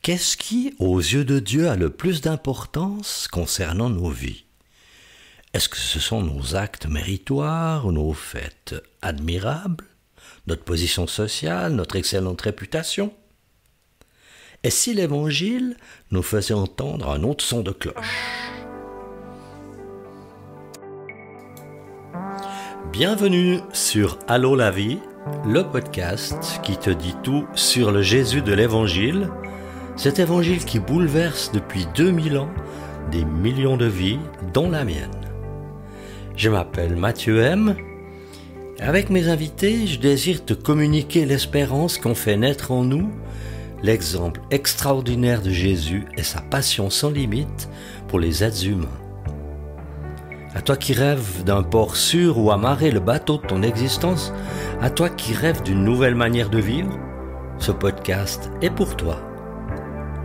Qu'est-ce qui, aux yeux de Dieu, a le plus d'importance concernant nos vies? Est-ce que ce sont nos actes méritoires ou nos faits admirables, notre position sociale, notre excellente réputation? Et si l'Évangile nous faisait entendre un autre son de cloche? Bienvenue sur Allô la vie, le podcast qui te dit tout sur le Jésus de l'Évangile, cet Évangile qui bouleverse depuis 2000 ans des millions de vies, dont la mienne. Je m'appelle Mathieu M. Avec mes invités, je désire te communiquer l'espérance qu'ont fait naître en nous l'exemple extraordinaire de Jésus et sa passion sans limite pour les êtres humains. À toi qui rêves d'un port sûr où amarrer le bateau de ton existence, à toi qui rêves d'une nouvelle manière de vivre, ce podcast est pour toi.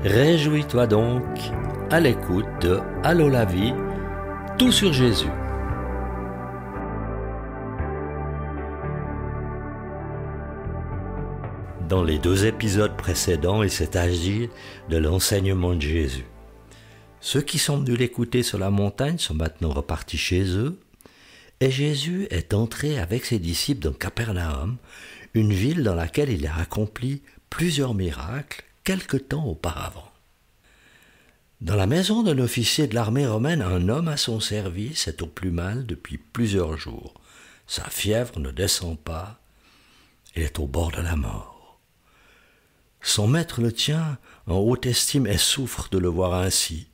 Réjouis-toi donc à l'écoute de Allô la vie, tout sur Jésus. Dans les 2 épisodes précédents, il s'est agi de l'enseignement de Jésus. Ceux qui sont venus l'écouter sur la montagne sont maintenant repartis chez eux, et Jésus est entré avec ses disciples dans Capernaum, une ville dans laquelle il a accompli plusieurs miracles quelque temps auparavant. Dans la maison d'un officier de l'armée romaine, un homme à son service est au plus mal depuis plusieurs jours. Sa fièvre ne descend pas, il est au bord de la mort. Son maître le tient en haute estime et souffre de le voir ainsi.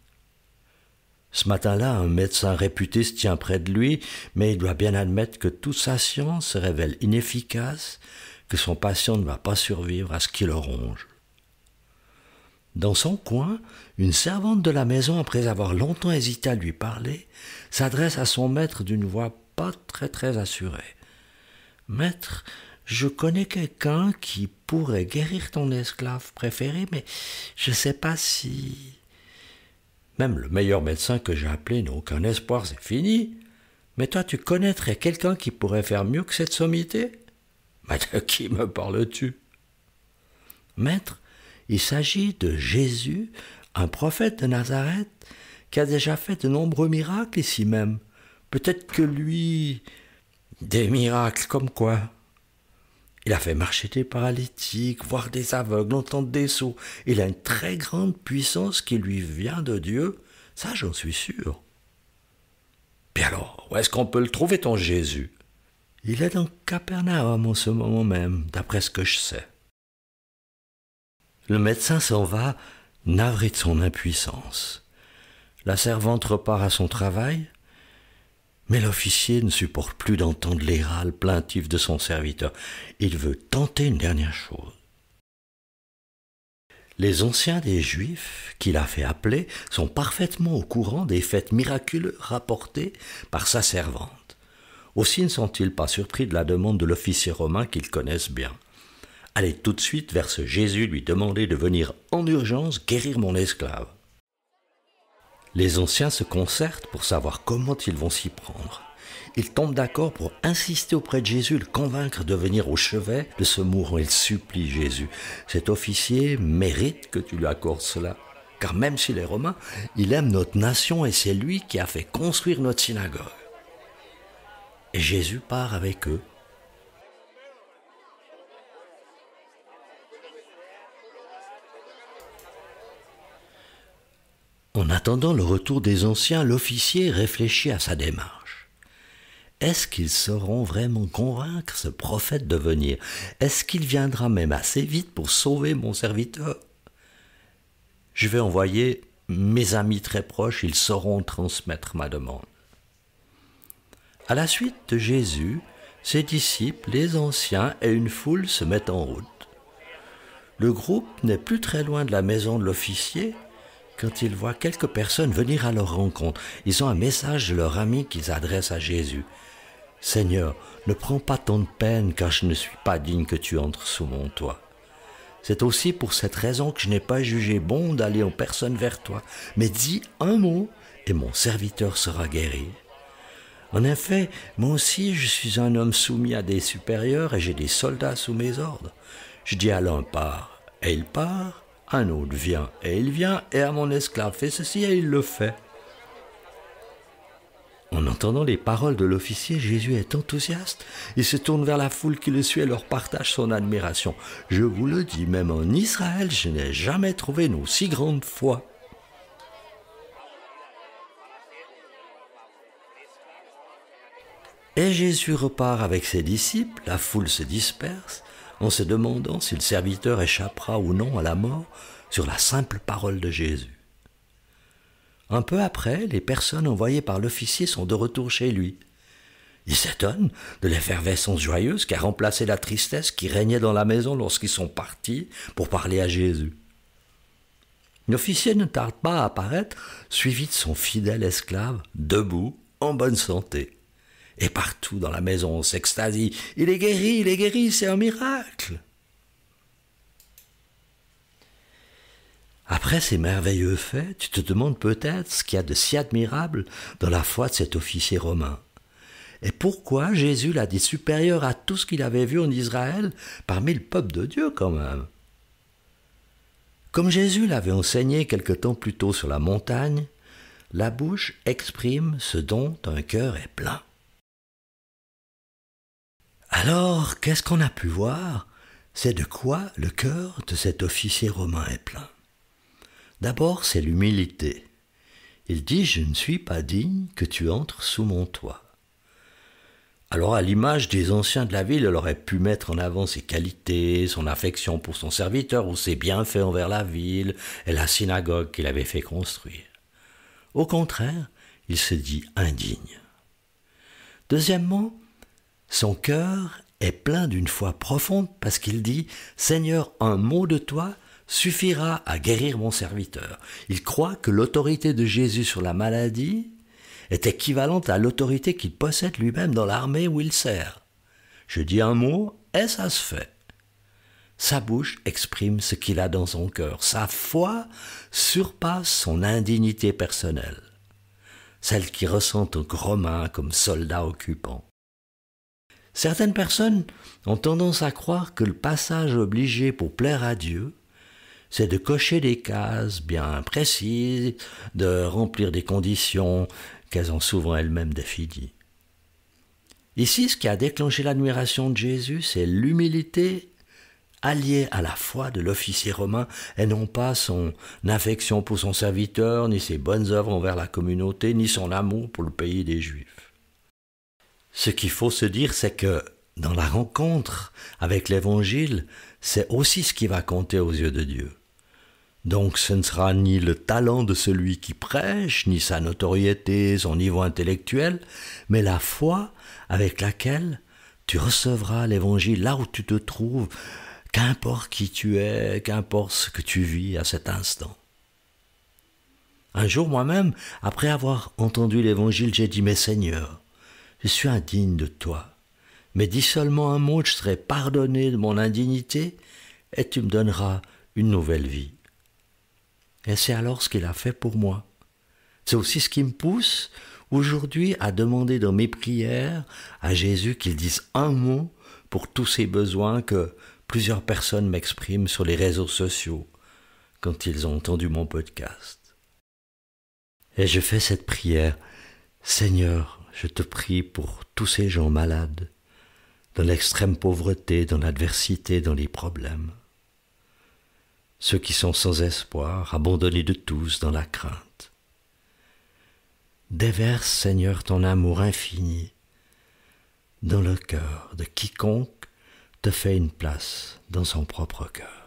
Ce matin-là, un médecin réputé se tient près de lui, mais il doit bien admettre que toute sa science se révèle inefficace, que son patient ne va pas survivre à ce qui le ronge. Dans son coin, une servante de la maison, après avoir longtemps hésité à lui parler, s'adresse à son maître d'une voix pas très assurée. « Maître, je connais quelqu'un qui pourrait guérir ton esclave préféré, mais je ne sais pas si... » Même le meilleur médecin que j'ai appelé n'a aucun espoir, c'est fini. Mais toi, tu connaîtrais quelqu'un qui pourrait faire mieux que cette sommité? Mais de qui me parles-tu? Maître, il s'agit de Jésus, un prophète de Nazareth, qui a déjà fait de nombreux miracles ici même. Peut-être que lui... Des miracles comme quoi? Il a fait marcher des paralytiques, voir des aveugles, entendre des sourds. Il a une très grande puissance qui lui vient de Dieu, ça j'en suis sûr. Puis alors, où est-ce qu'on peut le trouver ton Jésus? Il est dans Capernaum en ce moment même, d'après ce que je sais. Le médecin s'en va, navré de son impuissance. La servante repart à son travail, mais l'officier ne supporte plus d'entendre les râles plaintifs de son serviteur. Il veut tenter une dernière chose. Les anciens des Juifs qu'il a fait appeler sont parfaitement au courant des faits miraculeux rapportés par sa servante. Aussi ne sont-ils pas surpris de la demande de l'officier romain qu'ils connaissent bien. Allez tout de suite vers ce Jésus lui demander de venir en urgence guérir mon esclave. Les anciens se concertent pour savoir comment ils vont s'y prendre. Ils tombent d'accord pour insister auprès de Jésus, le convaincre de venir au chevet de ce mourant. Ils supplient Jésus. Cet officier mérite que tu lui accordes cela, car même s'il est romain, il aime notre nation et c'est lui qui a fait construire notre synagogue. Et Jésus part avec eux. En attendant le retour des anciens, l'officier réfléchit à sa démarche. Est-ce qu'ils sauront vraiment convaincre ce prophète de venir? Est-ce qu'il viendra même assez vite pour sauver mon serviteur? Je vais envoyer mes amis très proches, ils sauront transmettre ma demande. À la suite de Jésus, ses disciples, les anciens et une foule se mettent en route. Le groupe n'est plus très loin de la maison de l'officier, quand ils voient quelques personnes venir à leur rencontre. Ils ont un message de leur ami qu'ils adressent à Jésus. « Seigneur, ne prends pas tant de peine, car je ne suis pas digne que tu entres sous mon toit. C'est aussi pour cette raison que je n'ai pas jugé bon d'aller en personne vers toi. Mais dis un mot, et mon serviteur sera guéri. En effet, moi aussi je suis un homme soumis à des supérieurs, et j'ai des soldats sous mes ordres. Je dis à l'un pars, et il part, Un autre vient, et il vient, et à mon esclave fais ceci, et il le fait. En entendant les paroles de l'officier, Jésus est enthousiaste. Il se tourne vers la foule qui le suit et leur partage son admiration. Je vous le dis, même en Israël, je n'ai jamais trouvé une aussi grande foi. Et Jésus repart avec ses disciples, la foule se disperse, en se demandant si le serviteur échappera ou non à la mort sur la simple parole de Jésus. Un peu après, les personnes envoyées par l'officier sont de retour chez lui. Il s'étonne de l'effervescence joyeuse qui a remplacé la tristesse qui régnait dans la maison lorsqu'ils sont partis pour parler à Jésus. L'officier ne tarde pas à apparaître, suivi de son fidèle esclave, debout, en bonne santé. Et partout dans la maison, on s'extasie. Il est guéri, c'est un miracle. Après ces merveilleux faits, tu te demandes peut-être ce qu'il y a de si admirable dans la foi de cet officier romain. Et pourquoi Jésus l'a dit supérieur à tout ce qu'il avait vu en Israël parmi le peuple de Dieu quand même. Comme Jésus l'avait enseigné quelque temps plus tôt sur la montagne, la bouche exprime ce dont un cœur est plein. Alors, qu'est-ce qu'on a pu voir? C'est de quoi le cœur de cet officier romain est plein. D'abord, c'est l'humilité. Il dit « Je ne suis pas digne que tu entres sous mon toit ». Alors, à l'image des anciens de la ville, elle aurait pu mettre en avant ses qualités, son affection pour son serviteur ou ses bienfaits envers la ville et la synagogue qu'il avait fait construire. Au contraire, il se dit indigne. Deuxièmement, son cœur est plein d'une foi profonde parce qu'il dit « Seigneur, un mot de toi suffira à guérir mon serviteur ». Il croit que l'autorité de Jésus sur la maladie est équivalente à l'autorité qu'il possède lui-même dans l'armée où il sert. Je dis un mot et ça se fait. Sa bouche exprime ce qu'il a dans son cœur. Sa foi surpasse son indignité personnelle, celle qui ressent un Romain comme soldat occupant. Certaines personnes ont tendance à croire que le passage obligé pour plaire à Dieu, c'est de cocher des cases bien précises, de remplir des conditions qu'elles ont souvent elles-mêmes définies. Ici, ce qui a déclenché l'admiration de Jésus, c'est l'humilité alliée à la foi de l'officier romain et non pas son affection pour son serviteur, ni ses bonnes œuvres envers la communauté, ni son amour pour le pays des Juifs. Ce qu'il faut se dire, c'est que dans la rencontre avec l'Évangile, c'est aussi ce qui va compter aux yeux de Dieu. Donc ce ne sera ni le talent de celui qui prêche, ni sa notoriété, son niveau intellectuel, mais la foi avec laquelle tu recevras l'Évangile là où tu te trouves, qu'importe qui tu es, qu'importe ce que tu vis à cet instant. Un jour moi-même, après avoir entendu l'Évangile, j'ai dit « Mais Seigneur, je suis indigne de toi, mais dis seulement un mot, je serai pardonné de mon indignité et tu me donneras une nouvelle vie. » Et c'est alors ce qu'il a fait pour moi. C'est aussi ce qui me pousse aujourd'hui à demander dans mes prières à Jésus qu'il dise un mot pour tous ces besoins que plusieurs personnes m'expriment sur les réseaux sociaux quand ils ont entendu mon podcast. Et je fais cette prière. Seigneur, je te prie pour tous ces gens malades, dans l'extrême pauvreté, dans l'adversité, dans les problèmes. Ceux qui sont sans espoir, abandonnés de tous dans la crainte. Déverse, Seigneur, ton amour infini dans le cœur de quiconque te fait une place dans son propre cœur.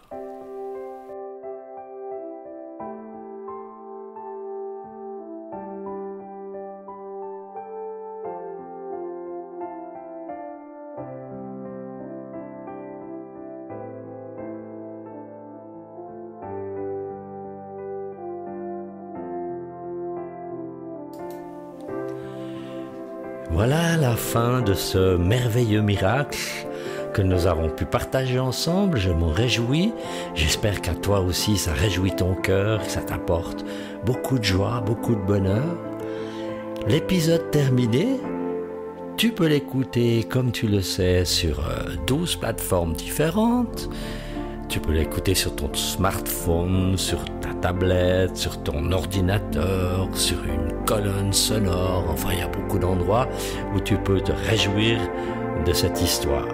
Voilà la fin de ce merveilleux miracle que nous avons pu partager ensemble. Je m'en réjouis. J'espère qu'à toi aussi ça réjouit ton cœur, que ça t'apporte beaucoup de joie, beaucoup de bonheur. L'épisode terminé, tu peux l'écouter comme tu le sais sur 12 plateformes différentes. tu peux l'écouter sur ton smartphone, sur ta tablette, sur ton ordinateur, sur une colonne sonore. Enfin, il y a beaucoup d'endroits où tu peux te réjouir de cette histoire.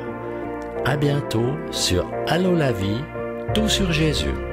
À bientôt sur Allô la vie, tout sur Jésus.